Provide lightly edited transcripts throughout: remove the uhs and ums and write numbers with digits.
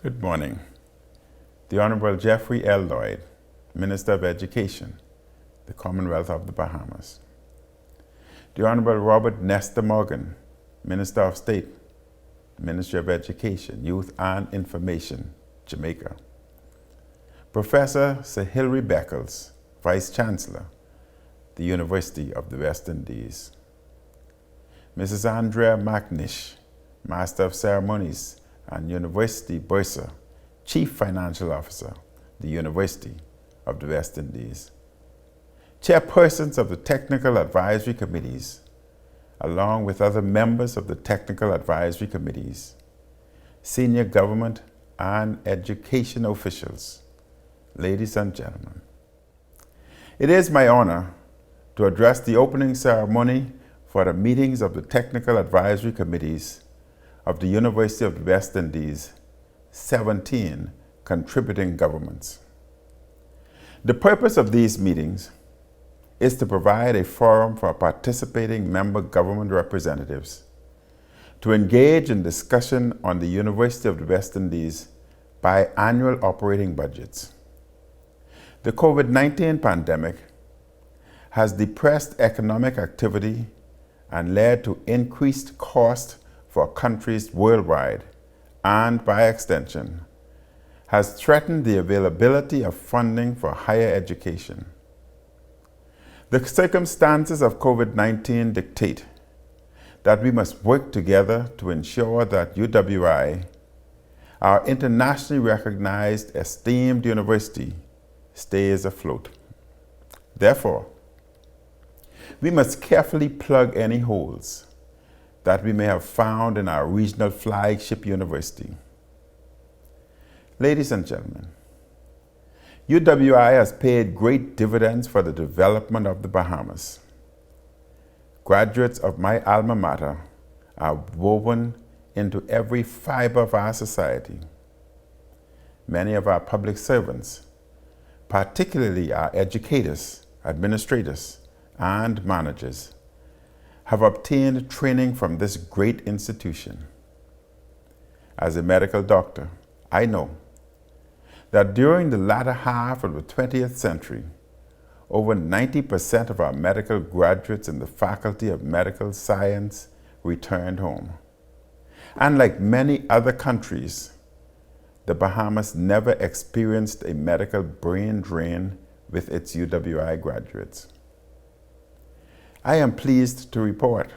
Good morning. The Honourable Jeffrey L. Lloyd, Minister of Education, the Commonwealth of the Bahamas. The Honourable Robert Nestor Morgan, Minister of State, Ministry of Education, Youth and Information, Jamaica. Professor Sir Hilary Beckles, Vice Chancellor, the University of the West Indies. Mrs. Andrea McNish, Master of Ceremonies and University Bursar, Chief Financial Officer, the University of the West Indies. Chairpersons of the Technical Advisory Committees, along with other members of the Technical Advisory Committees, senior government and education officials, ladies and gentlemen. It is my honor to address the opening ceremony for the meetings of the Technical Advisory Committees of the University of the West Indies, 17 contributing governments. The purpose of these meetings is to provide a forum for participating member government representatives to engage in discussion on the University of the West Indies biannual operating budgets. The COVID-19 pandemic has depressed economic activity and led to increased cost for countries worldwide, and by extension, has threatened the availability of funding for higher education. The circumstances of COVID-19 dictate that we must work together to ensure that UWI, our internationally recognized, esteemed university, stays afloat. Therefore, we must carefully plug any holes that we may have found in our regional flagship university. Ladies and gentlemen, UWI has paid great dividends for the development of the Bahamas. Graduates of my alma mater are woven into every fiber of our society. Many of our public servants, particularly our educators, administrators, and managers, have obtained training from this great institution. As a medical doctor, I know that during the latter half of the 20th century, over 90% of our medical graduates in the Faculty of Medical Science returned home. And like many other countries, the Bahamas never experienced a medical brain drain with its UWI graduates. I am pleased to report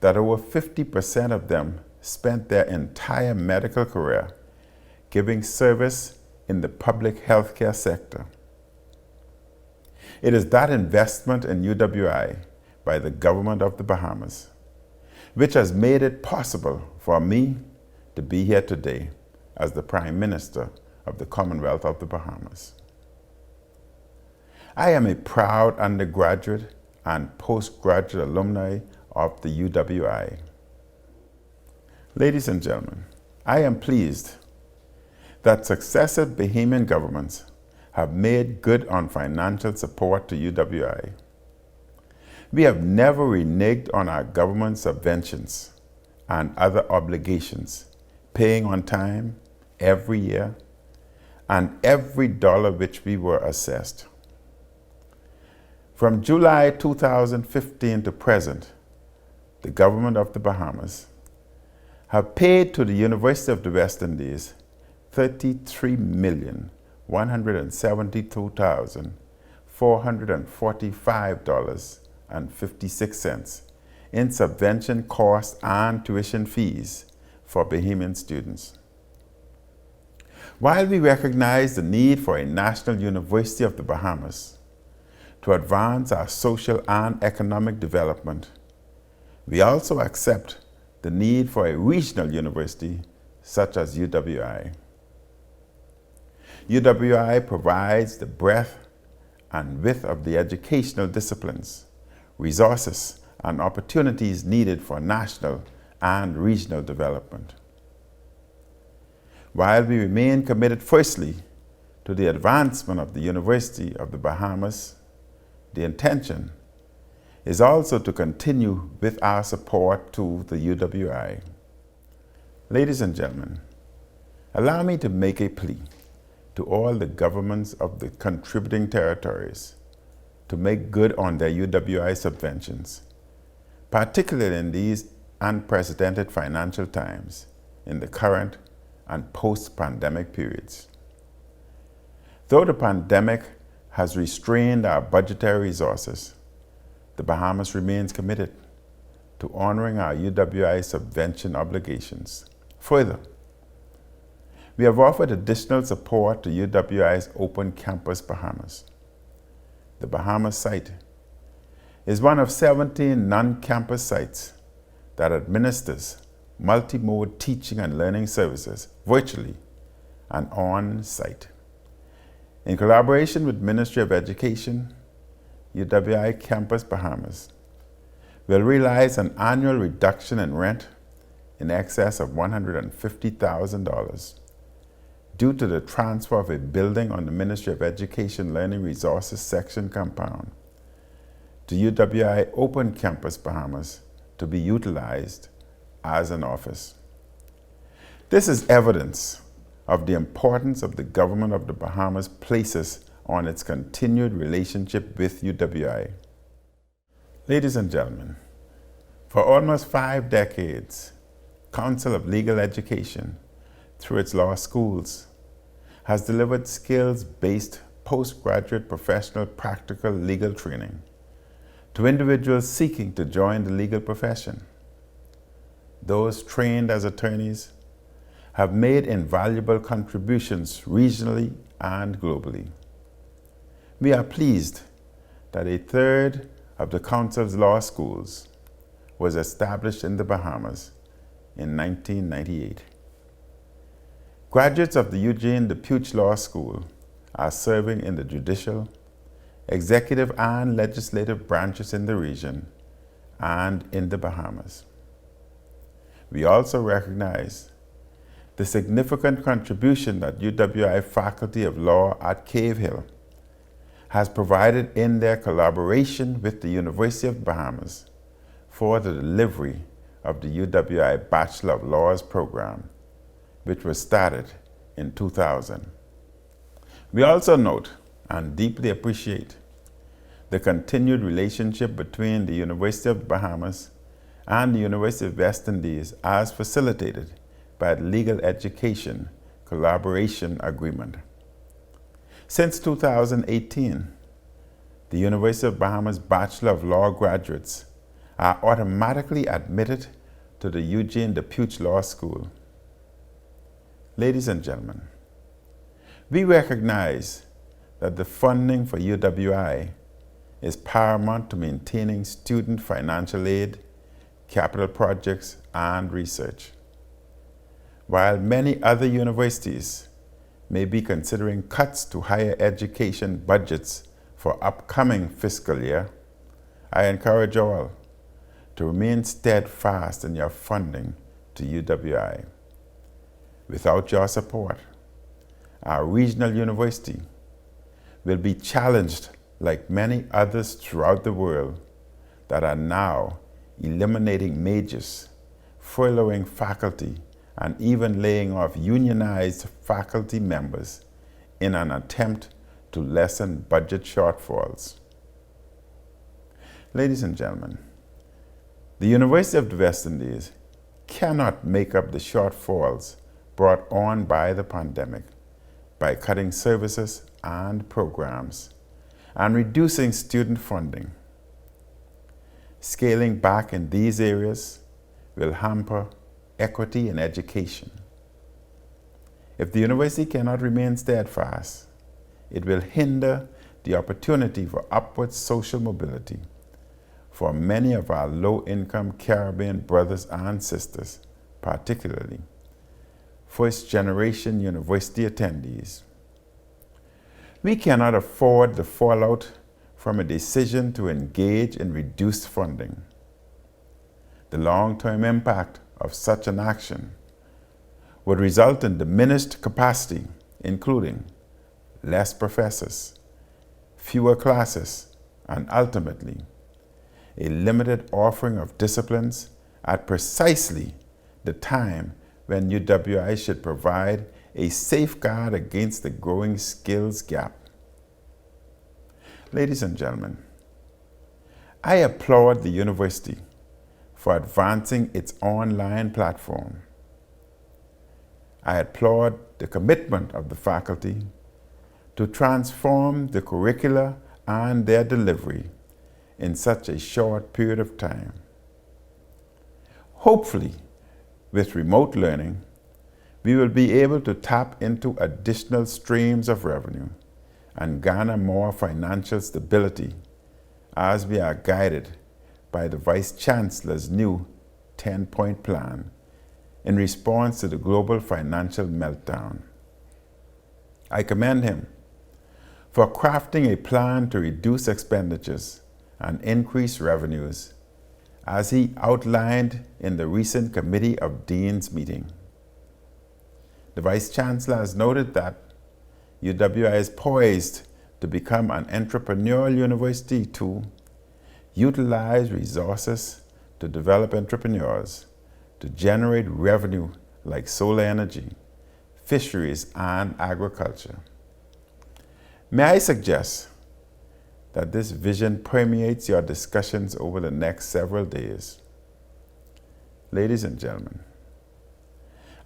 that over 50% of them spent their entire medical career giving service in the public healthcare sector. It is that investment in UWI by the government of the Bahamas which has made it possible for me to be here today as the Prime Minister of the Commonwealth of the Bahamas. I am a proud undergraduate and postgraduate alumni of the UWI. Ladies and gentlemen, I am pleased that successive Bahamian governments have made good on financial support to UWI. We have never reneged on our government subventions and other obligations, paying on time, every year, and every dollar which we were assessed. From July 2015 to present, the government of the Bahamas have paid to the University of the West Indies $33,172,445.56 in subvention costs and tuition fees for Bahamian students. While we recognize the need for a national university of the Bahamas to advance our social and economic development, we also accept the need for a regional university such as UWI. UWI provides the breadth and width of the educational disciplines, resources, and opportunities needed for national and regional development. While we remain committed firstly to the advancement of the University of the Bahamas, the intention is also to continue with our support to the UWI. Ladies and gentlemen, Allow me to make a plea to all the governments of the contributing territories to make good on their UWI subventions, particularly in these unprecedented financial times in the current and post-pandemic periods. Though the pandemic has restrained our budgetary resources, the Bahamas remains committed to honoring our UWI subvention obligations. Further, we have offered additional support to UWI's Open Campus Bahamas. The Bahamas site is one of 17 non-campus sites that administers multimode teaching and learning services virtually and on-site. In collaboration with Ministry of Education, UWI Campus Bahamas will realize an annual reduction in rent in excess of $150,000 due to the transfer of a building on the Ministry of Education Learning Resources Section compound to UWI Open Campus Bahamas to be utilized as an office. This is evidence of the importance of the government of the Bahamas places on its continued relationship with UWI. Ladies and gentlemen, for almost 5 decades, Council of Legal Education, through its law schools, has delivered skills-based postgraduate professional practical legal training to individuals seeking to join the legal profession. Those trained as attorneys have made invaluable contributions regionally and globally. We are pleased that a third of the Council's law schools was established in the Bahamas in 1998. Graduates of the Eugene DePuch Law School are serving in the judicial, executive, and legislative branches in the region and in the Bahamas. We also recognize the significant contribution that UWI Faculty of Law at Cave Hill has provided in their collaboration with the University of the Bahamas for the delivery of the UWI Bachelor of Laws program, which was started in 2000. We also note and deeply appreciate the continued relationship between the University of the Bahamas and the University of West Indies as facilitated by the Legal Education Collaboration Agreement. Since 2018, the University of Bahamas Bachelor of Law graduates are automatically admitted to the Eugene DePuch Law School. Ladies and gentlemen, we recognize that the funding for UWI is paramount to maintaining student financial aid, capital projects, and research. While many other universities may be considering cuts to higher education budgets for upcoming fiscal year, I encourage all to remain steadfast in your funding to UWI. Without your support, our regional university will be challenged like many others throughout the world that are now eliminating majors, furloughing faculty, and even laying off unionized faculty members in an attempt to lessen budget shortfalls. Ladies and gentlemen, the University of the West Indies cannot make up the shortfalls brought on by the pandemic by cutting services and programs and reducing student funding. Scaling back in these areas will hamper equity in education. If the university cannot remain steadfast, it will hinder the opportunity for upward social mobility for many of our low-income Caribbean brothers and sisters, particularly first-generation university attendees. We cannot afford the fallout from a decision to engage in reduced funding. The long-term impact of such an action would result in diminished capacity, including less professors, fewer classes, and ultimately, a limited offering of disciplines at precisely the time when UWI should provide a safeguard against the growing skills gap. Ladies and gentlemen, I applaud the university for advancing its online platform. I applaud the commitment of the faculty to transform the curricula and their delivery in such a short period of time. Hopefully, with remote learning, we will be able to tap into additional streams of revenue and garner more financial stability as we are guided by the Vice Chancellor's new 10-point plan in response to the global financial meltdown. I commend him for crafting a plan to reduce expenditures and increase revenues, as he outlined in the recent Committee of Deans meeting. The Vice Chancellor has noted that UWI is poised to become an entrepreneurial university to utilize resources to develop entrepreneurs, to generate revenue like solar energy, fisheries, and agriculture. May I suggest that this vision permeates your discussions over the next several days? Ladies and gentlemen,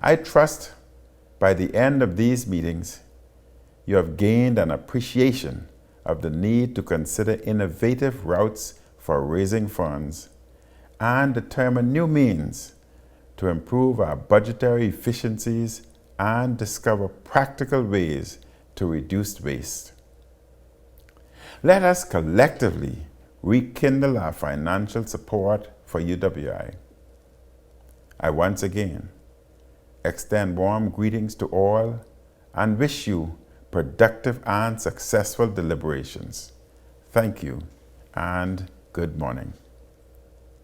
I trust by the end of these meetings, you have gained an appreciation of the need to consider innovative routes for raising funds and determine new means to improve our budgetary efficiencies and discover practical ways to reduce waste. Let us collectively rekindle our financial support for UWI. I once again extend warm greetings to all and wish you productive and successful deliberations. Thank you and good morning.